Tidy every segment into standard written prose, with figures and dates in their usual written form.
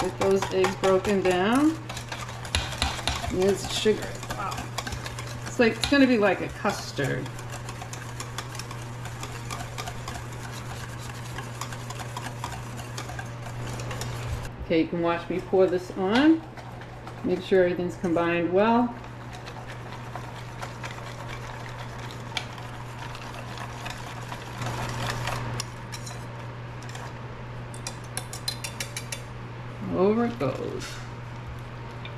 Get those eggs broken down. And there's sugar. Wow. It's gonna be like a custard. Okay, you can watch me pour this on. Make sure everything's combined well. Over it goes.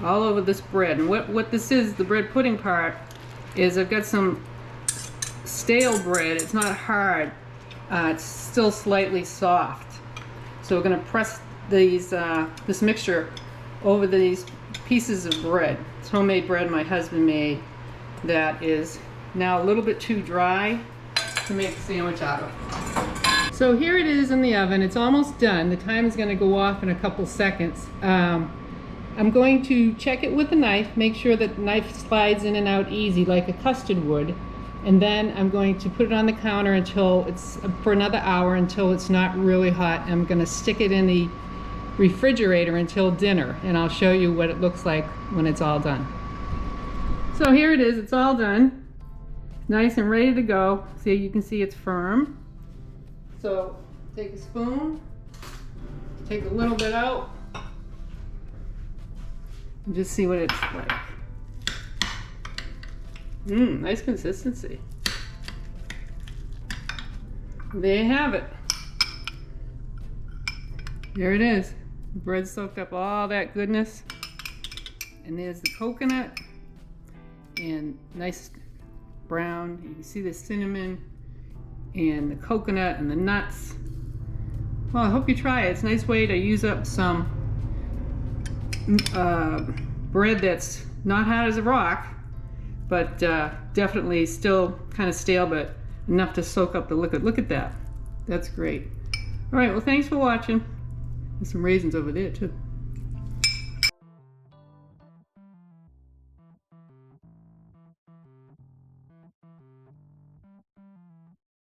All over this bread. And what this is, the bread pudding part, is I've got some stale bread. It's not hard. It's still slightly soft. So we're going to press these this mixture over these pieces of bread. It's homemade bread my husband made that is now a little bit too dry to make a sandwich out of. So here it is in the oven. It's almost done. The time is going to go off in a couple seconds. I'm going to check it with a knife, make sure that the knife slides in and out easy like a custard would, and then I'm going to put it on the counter until it's for another hour until it's not really hot. I'm going to stick it in the refrigerator until dinner, and I'll show you what it looks like when it's all done. So here it is. It's all done, nice and ready to go. See, you can see it's firm. So take a spoon, take a little bit out, and just see what it's like. Nice consistency. There you have it. There it is. The bread soaked up all that goodness. And there's the coconut. And nice brown. You can see the cinnamon and the coconut and the nuts. Well, I hope you try it. It's a nice way to use up some bread that's not hot as a rock, but definitely still kind of stale, but enough to soak up the liquid. Look at that. That's great. All right, well, thanks for watching. There's some raisins over there too.